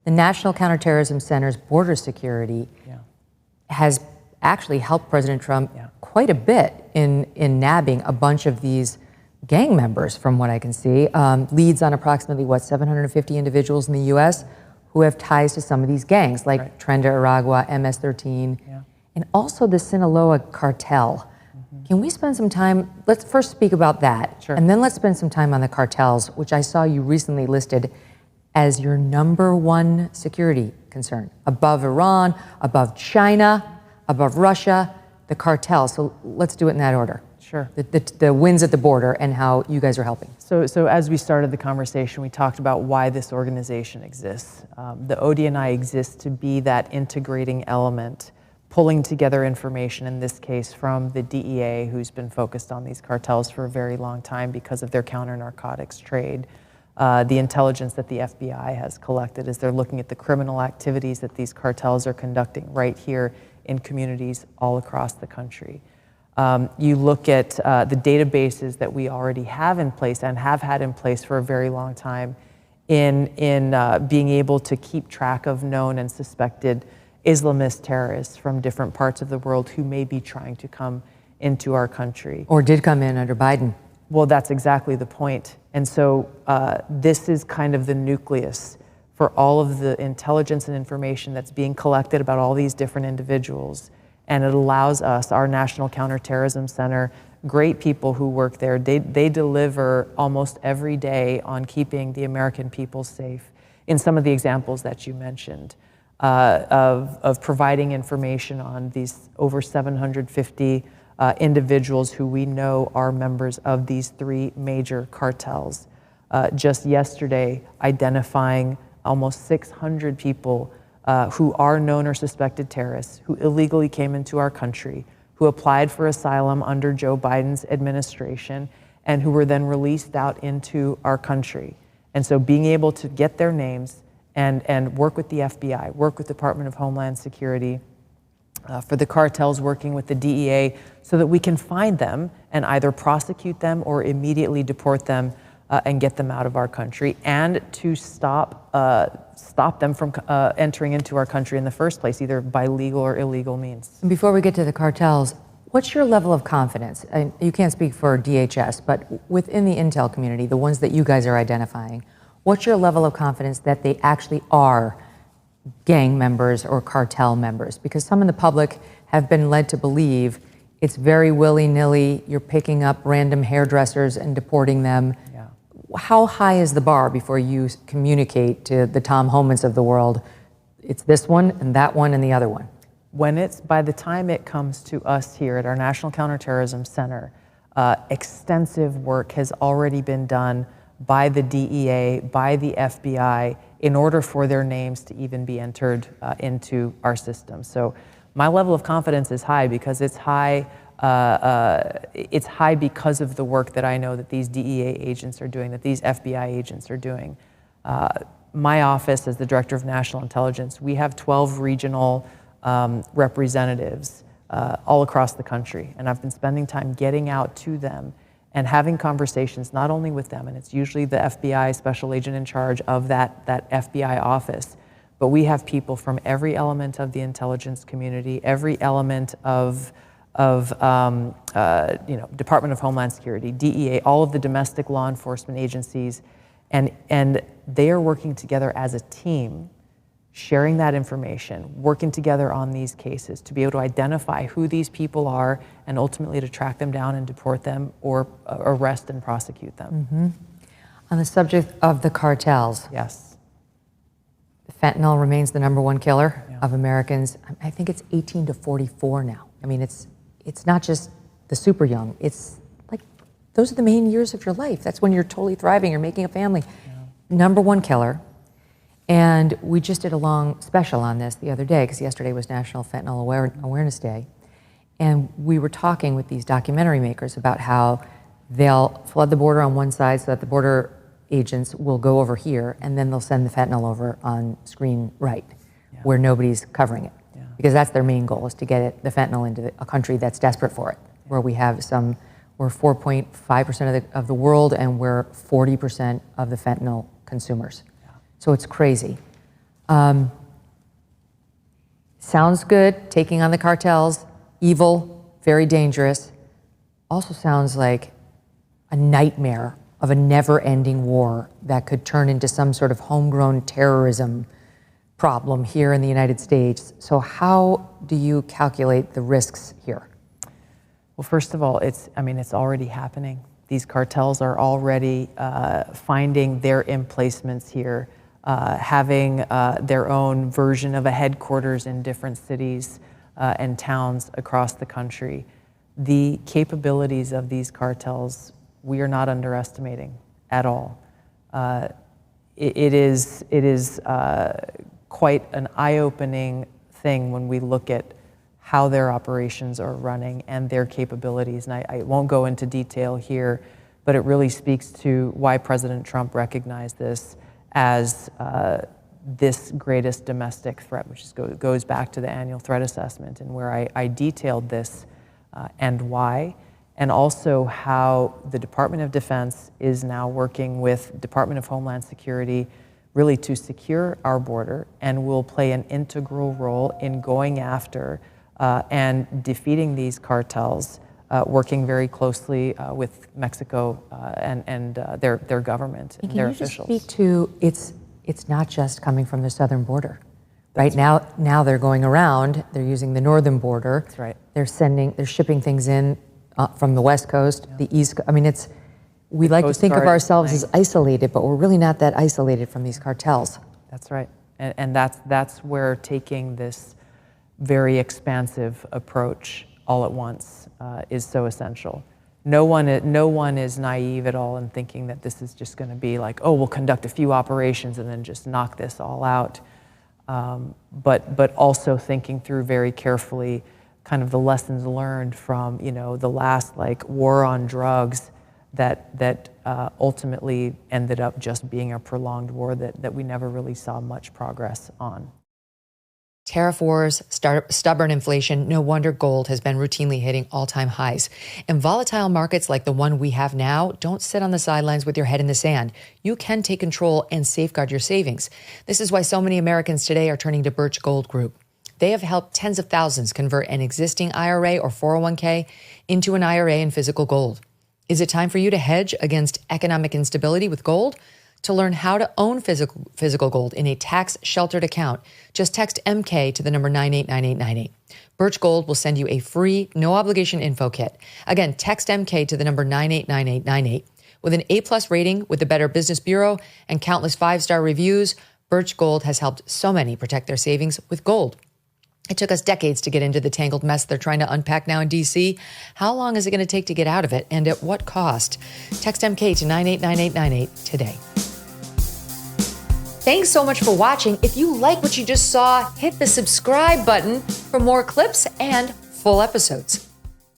the National Counterterrorism Center's border security has actually helped President Trump quite a bit in nabbing a bunch of these gang members, from what I can see. Leads on approximately, 750 individuals in the U.S. who have ties to some of these gangs, like Trenda Aragua, MS-13, and also the Sinaloa cartel. Can we spend some time, let's first speak about that, and then let's spend some time on the cartels, which I saw you recently listed as your #1 security concern, above Iran, above China, above Russia, the cartels. So let's do it in that order. Sure. The wins at the border and how you guys are helping. So as we started the conversation, we talked about why this organization exists. The ODNI exists to be that integrating element, pulling together information, in this case from the DEA, who's been focused on these cartels for a very long time because of their counter-narcotics trade. The intelligence that the FBI has collected as they're looking at the criminal activities that these cartels are conducting right here in communities all across the country. You look at the databases that we already have in place and have had in place for a very long time in being able to keep track of known and suspected Islamist terrorists from different parts of the world who may be trying to come into our country. Or did come in under Biden. Well, that's exactly the point. And so this is kind of the nucleus for all of the intelligence and information that's being collected about all these different individuals. And it allows us, our National Counterterrorism Center, great people who work there, they deliver almost every day on keeping the American people safe in some of the examples that you mentioned, of providing information on these over 750 individuals who we know are members of these 3 major cartels. Just yesterday, identifying almost 600 people who are known or suspected terrorists, who illegally came into our country, who applied for asylum under Joe Biden's administration, and who were then released out into our country. And so being able to get their names and work with the FBI, work with the Department of Homeland Security, for the cartels working with the DEA, so that we can find them and either prosecute them or immediately deport them and get them out of our country, and to stop them from entering into our country in the first place, either by legal or illegal means. And before we get to the cartels, what's your level of confidence? And you can't speak for DHS, but within the intel community, the ones that you guys are identifying, what's your level of confidence that they actually are gang members or cartel members? Because some in the public have been led to believe it's very willy-nilly, you're picking up random hairdressers and deporting them. How high is the bar before you communicate to the Tom Homans of the world, it's this one and that one and the other one? By the time it comes to us here at our National Counterterrorism Center, extensive work has already been done by the DEA, by the FBI, in order for their names to even be entered into our system. So my level of confidence is high because it's high. It's high because of the work that I know that these DEA agents are doing, that these FBI agents are doing. My office, as the Director of National Intelligence, we have 12 regional representatives all across the country, and I've been spending time getting out to them and having conversations not only with them, and it's usually the FBI special agent in charge of that FBI office, but we have people from every element of the intelligence community, every element of Department of Homeland Security, DEA, all of the domestic law enforcement agencies, and they are working together as a team, sharing that information, working together on these cases to be able to identify who these people are and ultimately to track them down and deport them or arrest and prosecute them. Mm-hmm. On the subject of the cartels. Yes. Fentanyl remains the #1 killer of Americans. I think it's 18 to 44 now. I mean, it's not just the super young. It's like, those are the main years of your life. That's when you're totally thriving, you're making a family. #1 killer. And we just did a long special on this the other day, because yesterday was National Fentanyl Awareness Day. And we were talking with these documentary makers about how they'll flood the border on one side so that the border agents will go over here, and then they'll send the fentanyl over on screen right, where nobody's covering it. Because that's their main goal, is to get the fentanyl into a country that's desperate for it, where we're 4.5% of the world, and we're 40% of the fentanyl consumers. So it's crazy. Sounds good, taking on the cartels, evil, very dangerous. Also sounds like a nightmare of a never-ending war that could turn into some sort of homegrown terrorism problem here in the United States. So how do you calculate the risks here? Well, first of all, it's already happening. These cartels are already finding their emplacements here, having their own version of a headquarters in different cities and towns across the country. The capabilities of these cartels, we are not underestimating at all. It is quite an eye-opening thing when we look at how their operations are running and their capabilities. And I won't go into detail here, but it really speaks to why President Trump recognized this as this greatest domestic threat, which goes back to the annual threat assessment, and where I detailed this and why, and also how the Department of Defense is now working with Department of Homeland Security really to secure our border, and will play an integral role in going after and defeating these cartels, working very closely with Mexico and their government and their officials. Can you just speak to, it's not just coming from the southern border, right? Now they're going around, they're using the northern border. That's right. They're shipping things in from the West Coast, the East Coast. I mean, we like to think of ourselves as isolated, but we're really not that isolated from these cartels. That's right. And that's where taking this very expansive approach all at once is so essential. No one is naive at all in thinking that this is just going to be like, oh, we'll conduct a few operations and then just knock this all out. But also thinking through very carefully kind of the lessons learned from, the last war on drugs that ultimately ended up just being a prolonged war that we never really saw much progress on. Tariff wars, stubborn inflation, no wonder gold has been routinely hitting all-time highs. And volatile markets like the one we have now don't sit on the sidelines with your head in the sand. You can take control and safeguard your savings. This is why so many Americans today are turning to Birch Gold Group. They have helped tens of thousands convert an existing IRA or 401k into an IRA in physical gold. Is it time for you to hedge against economic instability with gold? To learn how to own physical gold in a tax-sheltered account, just text MK to the number 989898. Birch Gold will send you a free, no-obligation info kit. Again, text MK to the number 989898. With an A+ rating with the Better Business Bureau and countless 5-star reviews, Birch Gold has helped so many protect their savings with gold. It took us decades to get into the tangled mess they're trying to unpack now in D.C. How long is it going to take to get out of it, and at what cost? Text MK to 989898 today. Thanks so much for watching. If you like what you just saw, hit the subscribe button for more clips and full episodes.